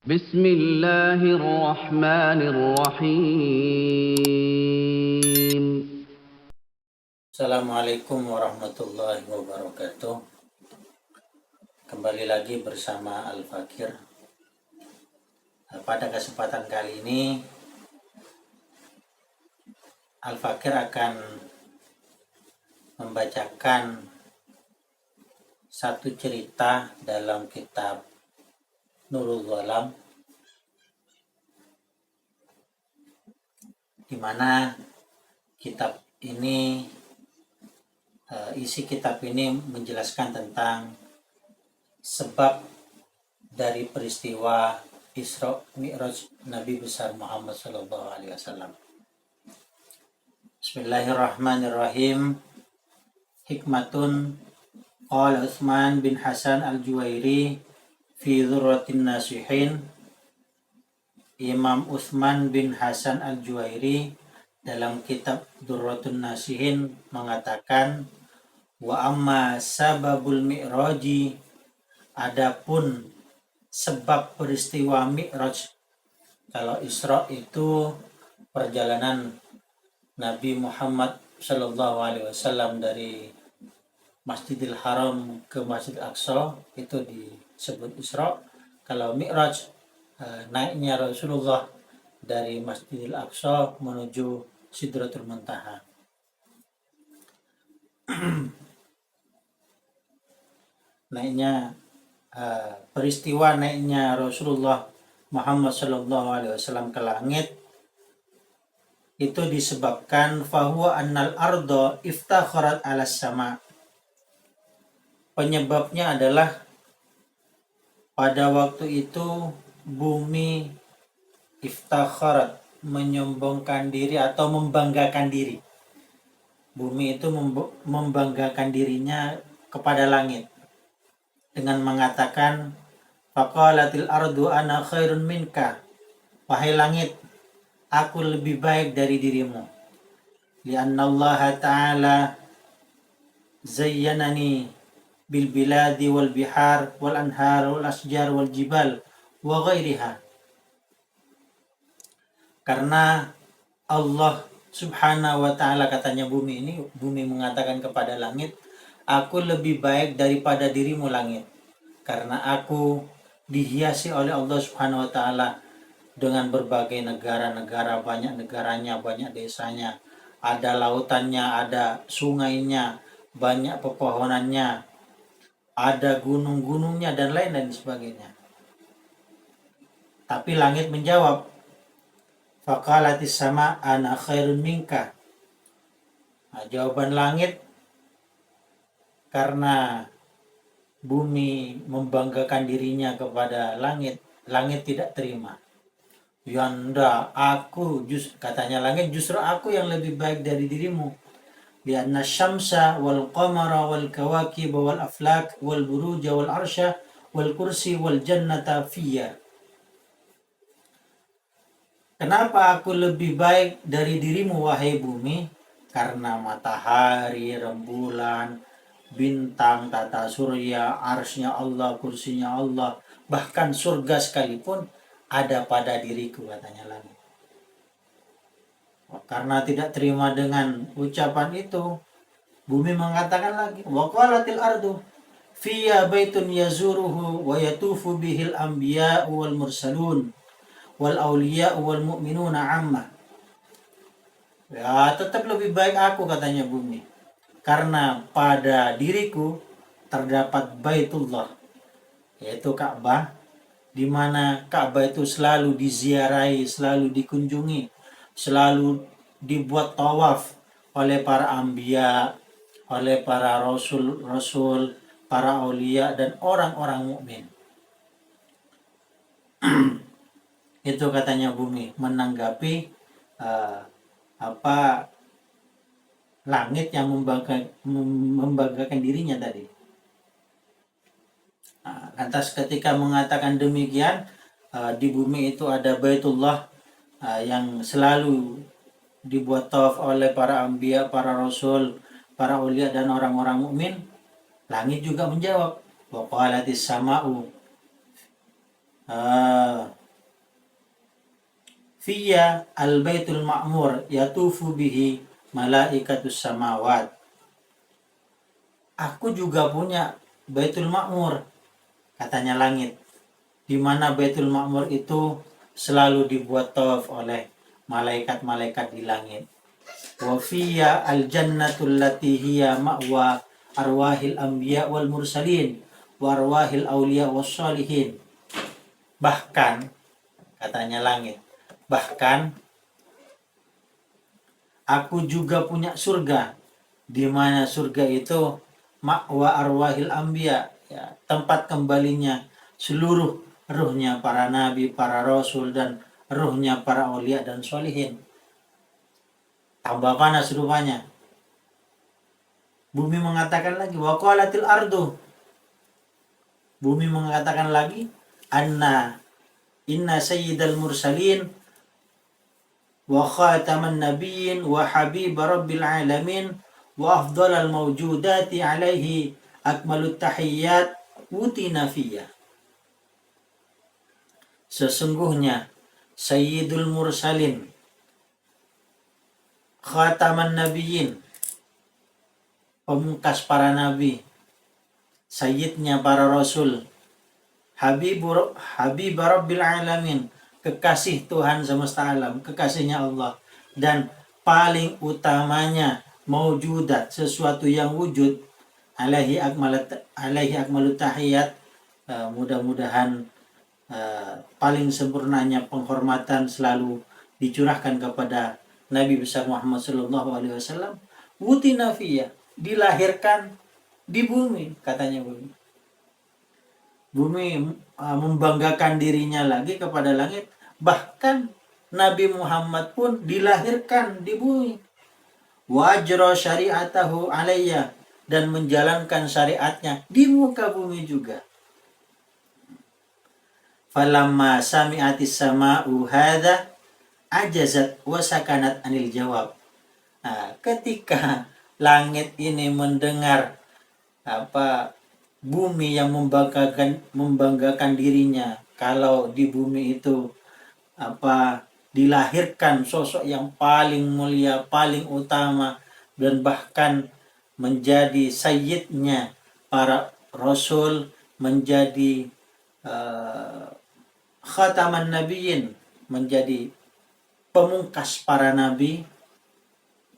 بسم الله الرحمن الرحيم. Assalamualaikum warahmatullahi wabarakatuh. Kembali lagi bersama Al-Fakir. Pada kesempatan kali ini Al-Fakir akan membacakan satu cerita dalam kitab Nurul Ghalam, di mana isi kitab ini menjelaskan tentang sebab dari peristiwa Isra Mi'raj Nabi besar Muhammad SAW. Bismillahirrahmanirrahim. Hikmatun qala Utsman bin Hasan al-Juwairi fi Dzurratin Nasihin. Imam Utsman bin Hasan al-Juwairi dalam kitab Dzurratun Nasihin mengatakan, wa amma sababul mi'raji, adapun sebab peristiwa Mi'raj. Kalau Isra itu perjalanan Nabi Muhammad SAW dari Masjidil Haram ke Masjidil Aqsa, itu disebut Isra. Kalau Mi'raj, naiknya Rasulullah dari Masjidil Aqsa menuju Sidratul Muntaha. Peristiwa naiknya Rasulullah Muhammad SAW ke langit itu disebabkan fahuwa annal ardo iftakharat alas sama. Penyebabnya adalah pada waktu itu bumi iftakharat, menyombongkan diri atau membanggakan diri. Bumi itu membanggakan dirinya kepada langit dengan mengatakan, faqalatil ardu ana khairun minka, wahai langit, aku lebih baik dari dirimu. Lianna Allah Ta'ala zayyanani bil biladi wal bihar wal anhar wal asjar wal jibal wa ghairiha. Karena Allah Subhanahu wa Ta'ala, katanya bumi mengatakan kepada langit, aku lebih baik daripada dirimu langit, karena aku dihiasi oleh Allah Subhanahu wa Ta'ala dengan berbagai negara-negara, banyak negaranya, banyak desanya, ada lautannya, ada sungainya, banyak pepohonannya, ada gunung-gunungnya dan lain sebagainya. Tapi langit menjawab, faqalatis sama ana khairun minka. Jawaban langit, karena bumi membanggakan dirinya kepada langit, langit tidak terima. Yanda, katanya langit, justru aku yang lebih baik dari dirimu. Lianna syamsa wal qamara wal kawakib wal aflak wal buruja wal arsya wal kursi wal jannata fiyya. Kenapa aku lebih baik dari dirimu, wahai bumi? Karena matahari, rembulan, bintang, tata surya, arsy-Nya Allah, kursinya Allah, bahkan surga sekalipun ada pada diriku, katanya langit. Karena tidak terima dengan ucapan itu, bumi mengatakan lagi, wa qalatil ardu fiya baitun yazuruhu wa yatufu bihil anbiya wal mursalun wal awliya wal mu'minuna amma. Ya, tetap lebih baik aku, katanya bumi, karena pada diriku terdapat Baitullah, yaitu Ka'bah, di mana Ka'bah itu selalu diziarahi, selalu dikunjungi, selalu dibuat tawaf oleh para anbiya, oleh para rasul, para aulia dan orang-orang mukmin. Itu katanya bumi menanggapi langit yang membanggakan dirinya tadi. Lantas ketika mengatakan demikian, di bumi itu ada Baitullah yang selalu dibuat tawaf oleh para anbiya, para rasul, para aulia dan orang-orang mukmin. Langit juga menjawab, wa qalatis sama'u Fiya al-baitul ma'mur yatufu bihi malaikatus samawat. Aku juga punya Baitul Ma'mur, katanya langit, di mana Baitul Ma'mur itu selalu dibuat tawaf oleh malaikat-malaikat di langit. Wa fiya al-jannatul lati hiya ma'wa arwahil anbiya wal mursalin wa arwahil awliya was salihin. Bahkan, katanya langit, bahkan aku juga punya surga, di mana surga itu ma'wa arwahil anbiya, ya, tempat kembalinya seluruh ruhnya para nabi, para rasul, dan ruhnya para aulia dan solihin. Tambah panas rupanya. Bumi mengatakan lagi, wa qalatil ardu. Bumi mengatakan lagi, inna sayyidal mursalin wa khataman nabiyyin wa habib rabbil alamin wa afdalal mawjudati alaihi akmalut tahiyyat utina fiyya. Sesungguhnya sayyidul mursalin, khataman nabiyyin, pemungkas para nabi, sayyidnya para rasul, habib rabbil alamin, kekasih Tuhan semesta alam, kekasihnya Allah, dan paling utamanya maujudat, sesuatu yang wujud, alaihi akmalut tahiyat, mudah-mudahan paling sempurnanya penghormatan selalu dicurahkan kepada Nabi besar Muhammad sallallahu alaihi wasallam. Wutina fiyya, dilahirkan di bumi, katanya bumi. Bumi membanggakan dirinya lagi kepada langit. Bahkan Nabi Muhammad pun dilahirkan di bumi. Wajra syari'atahu alayya, dan menjalankan syariatnya di muka bumi juga. Falamma sami'atis sama'u hadha ajazat wa sakanat anil jawab. Ketika langit ini mendengar bumi yang membanggakan dirinya, kalau di bumi itu dilahirkan sosok yang paling mulia, paling utama, dan bahkan menjadi sayyidnya para rasul, menjadi khataman nabiyyin, menjadi pemungkas para nabi,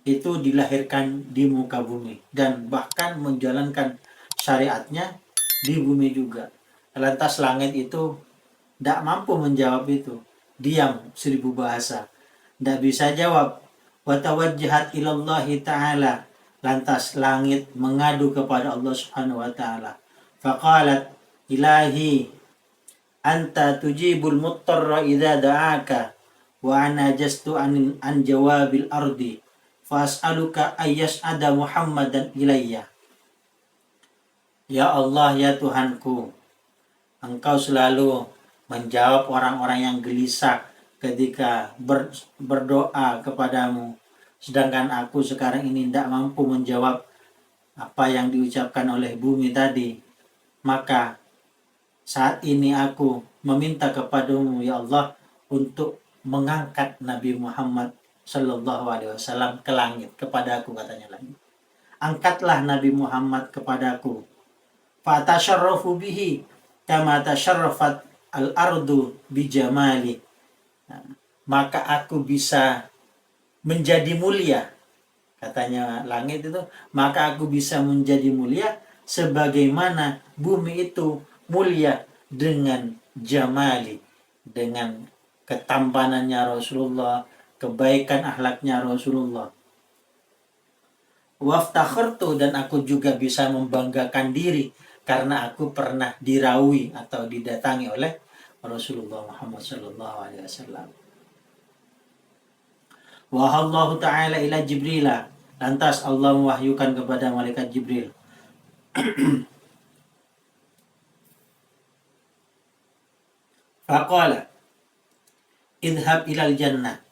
itu dilahirkan di muka bumi dan bahkan menjalankan syariatnya di bumi juga. Lantas langit itu tidak mampu menjawab itu, diam 1000 bahasa, tidak bisa jawab. Wa tawajjahat ilallahi ta'ala, lantas langit mengadu kepada Allah subhanahu wa ta'ala. Faqalat ilahi anta tujibul muttarra idza da'aka wa ana jastu an jawabil ardi fas'aluka ayyas'ada Muhammadan ilayya. Ya Allah, ya Tuhanku, Engkau selalu menjawab orang-orang yang gelisah ketika berdoa kepadamu, sedangkan aku sekarang ini tidak mampu menjawab apa yang diucapkan oleh bumi tadi. Maka saat ini aku meminta kepadamu, ya Allah, untuk mengangkat Nabi Muhammad sallallahu alaihi wasallam ke langit, kepadaku, katanya lagi. Angkatlah Nabi Muhammad kepadaku. Fa tasyarrafu bihi kama tasyarrafat al-ardu bijamali. Maka aku bisa menjadi mulia, katanya langit itu, maka aku bisa menjadi mulia sebagaimana bumi itu mulia dengan jamali, dengan ketampanannya Rasulullah, kebaikan akhlaknya Rasulullah. Waftakhartu, dan aku juga bisa membanggakan diri karena aku pernah dirawi atau didatangi oleh Rasulullah Muhammad sallallahu alaihi wasallam. Wahallahu ta'ala ila Jibrila, lantas Allah mewahyukan kepada malaikat Jibril. Faqala idhab ilal jannah.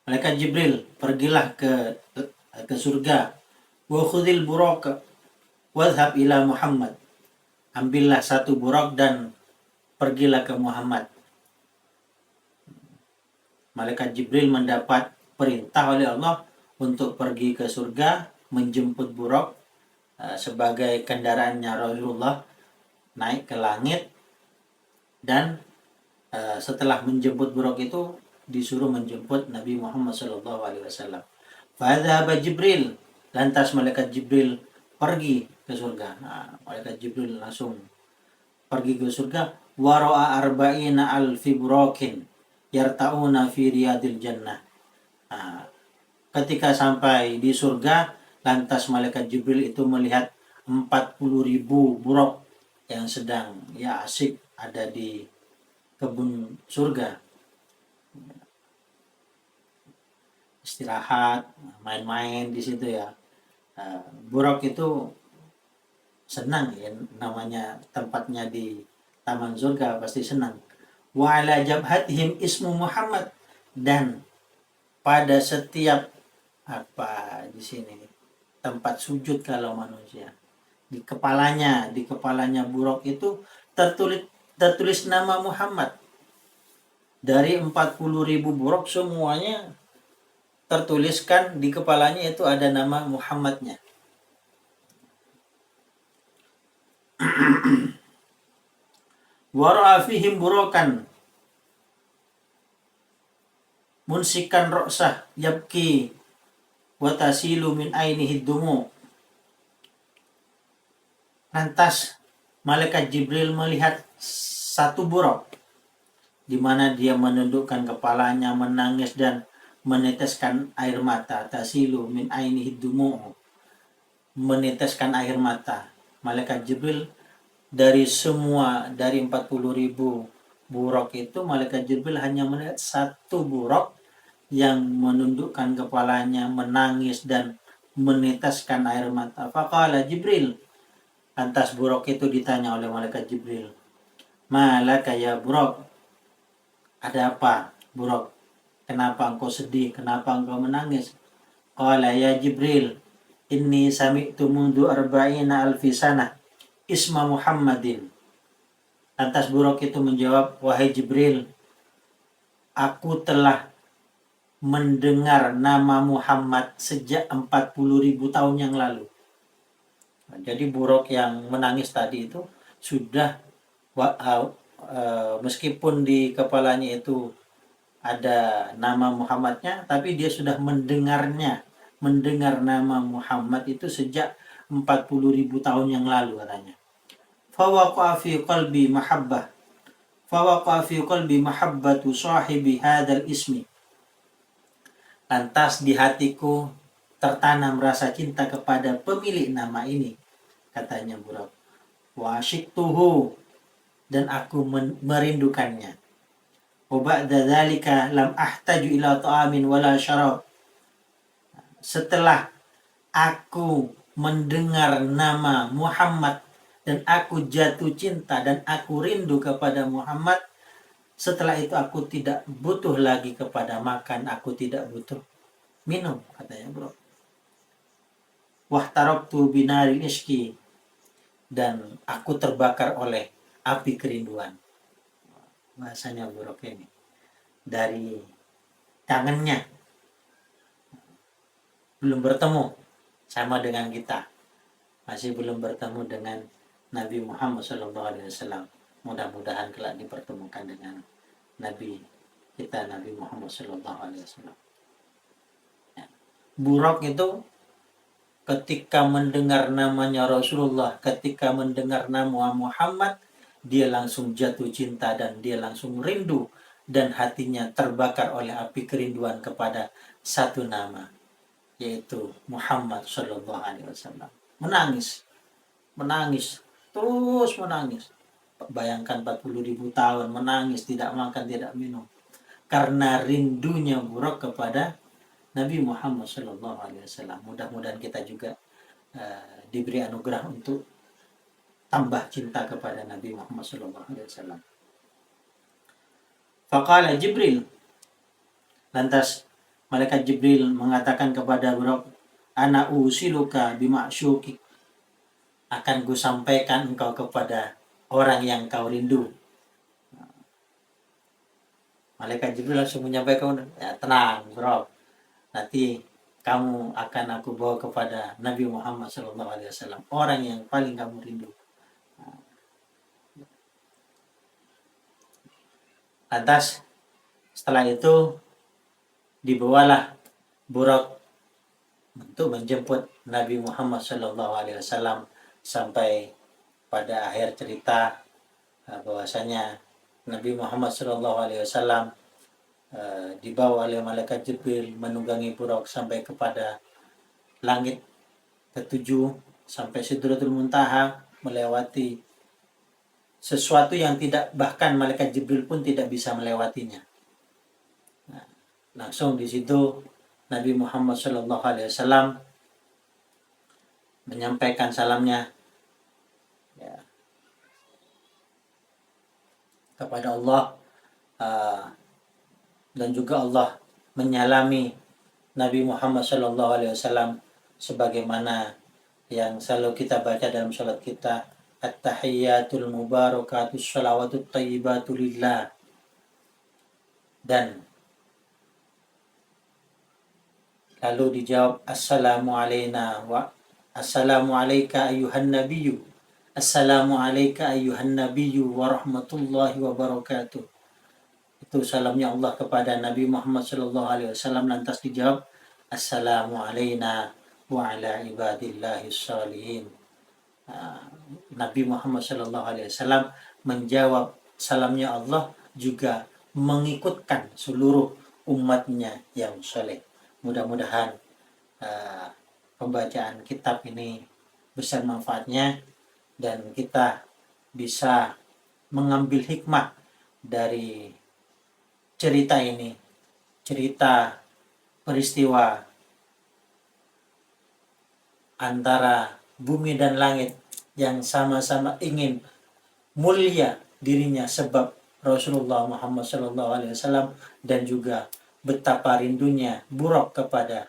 Malaikat Jibril, pergilah ke surga. Wa khudhil buraq wadhhab ila Muhammad. Ambillah satu buraq dan pergilah ke Muhammad. Malaikat Jibril mendapat perintah oleh Allah untuk pergi ke surga, menjemput Buraq sebagai kendaraannya Rasulullah naik ke langit, dan setelah menjemput Buraq itu disuruh menjemput Nabi Muhammad SAW. Fadhaba Jibril, lantas malaikat Jibril pergi ke surga. Malaikat Jibril langsung pergi ke surga. Wara'a arba'ina alfi burakin yarta'una fi riyadil jannah. Ketika sampai di surga, lantas malaikat Jibril itu melihat 40.000 buraq yang sedang asik ada di kebun surga, istirahat, main-main di situ ya. Buraq itu senang ya, namanya tempatnya di taman surga pasti senang. Wa ala jabhatihim ismu Muhammad, dan pada setiap di sini tempat sujud kalau manusia, di kepalanya Buraq itu tertulis nama Muhammad. Dari 40.000 buraq semuanya tertuliskan di kepalanya itu ada nama Muhammadnya. Wara'a fihim burakan munsikan ro'sah yabki watasilu min ainihi dumu. Lantas malaikat Jibril melihat satu buraq di mana dia menundukkan kepalanya, menangis dan meneteskan air mata. Tasilu min ainihi dumu, meneteskan air mata. Malaikat Jibril dari 40.000 buraq itu, malaikat Jibril hanya melihat satu buraq yang menundukkan kepalanya, menangis dan meneteskan air mata. Faqala Jibril, lantas buraq itu ditanya oleh malaikat Jibril, malaka ya Buraq, ada apa Buraq? Kenapa engkau sedih? Kenapa engkau menangis? Qala ya Jibril, inni sami'tu mundu arba'ina alfi sanah isma Muhammadin. Lantas Buraq itu menjawab, wahai Jibril, aku telah mendengar nama Muhammad sejak 40.000 tahun yang lalu. Jadi Buraq yang menangis tadi itu sudah meskipun di kepalanya itu ada nama Muhammadnya, tapi dia sudah mendengar nama Muhammad itu sejak 40.000 tahun yang lalu katanya. Fawaqa fi qalbi mahabbatu sahibi hadzal ismi. Lantas di hatiku tertanam rasa cinta kepada pemilik nama ini, katanya Buraq. Wa asyiktuhu, dan aku merindukannya. Wa ba'da dzalika lam ahtaju ila ta'amin wala syarab. Setelah aku mendengar nama Muhammad dan aku jatuh cinta dan aku rindu kepada Muhammad, setelah itu aku tidak butuh lagi kepada makan, aku tidak butuh minum, katanya bro. Wahtarabtu binari iski, dan aku terbakar oleh api kerinduan. Bahasanya Buraq ini dari kangennya, belum bertemu sama dengan kita, masih belum bertemu dengan Nabi Muhammad SAW. Mudah-mudahan kelak dipertemukan dengan Nabi kita, Nabi Muhammad SAW. Buraq itu ketika mendengar namanya Rasulullah, ketika mendengar nama Muhammad, dia langsung jatuh cinta dan dia langsung rindu, dan hatinya terbakar oleh api kerinduan kepada satu nama, yaitu Muhammad SAW. Menangis, terus menangis. Bayangkan 40.000 tahun menangis, tidak makan, tidak minum, karena rindunya Buraq kepada Nabi Muhammad SAW. Mudah-mudahan kita juga diberi anugerah untuk tambah cinta kepada Nabi Muhammad SAW. Faqala Jibril, lantas malaikat Jibril mengatakan kepada Buraq, ana usiluka bima'syuki, akan ku sampaikan engkau kepada orang yang kau rindu. Malaikat Jibril langsung menyampaikan, ya tenang bro, nanti kamu akan aku bawa kepada Nabi Muhammad SAW, orang yang paling kamu rindu. Lantas setelah itu dibawalah Buraq untuk menjemput Nabi Muhammad SAW sampai pada akhir cerita bahwasanya Nabi Muhammad SAW dibawa oleh malaikat Jibril menunggangi Buraq sampai kepada langit ketujuh, sampai Sidratul Muntaha, melewati sesuatu yang tidak, bahkan malaikat Jibril pun tidak bisa melewatinya. Nah, langsung di situ Nabi Muhammad SAW menyampaikan salamnya ya, kepada Allah, dan juga Allah menyalami Nabi Muhammad SAW sebagaimana yang selalu kita baca dalam salat kita, at-tahiyyatul mubarakatus shalawatut thayyibatu lillah. Dan lalu dijawab, assalamu alayka ayyuhan nabiyyu, assalamu alayka ayyuhan nabiyyu wa rahmatullahi wa barakatuh. Itu salamnya Allah kepada Nabi Muhammad SAW. Lantas dijawab, assalamu alayna wa ala ibadillahi shalihin. Nabi Muhammad SAW menjawab salamnya Allah juga mengikutkan seluruh umatnya yang soleh. Mudah-mudahan pembacaan kitab ini besar manfaatnya dan kita bisa mengambil hikmah dari cerita ini, cerita peristiwa antara bumi dan langit yang sama-sama ingin mulia dirinya sebab Rasulullah Muhammad SAW, dan juga betapa rindunya Buraq kepada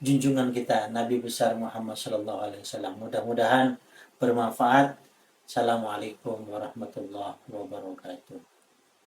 junjungan kita Nabi besar Muhammad SAW. Mudah-mudahan bermanfaat. Assalamualaikum warahmatullahi wabarakatuh.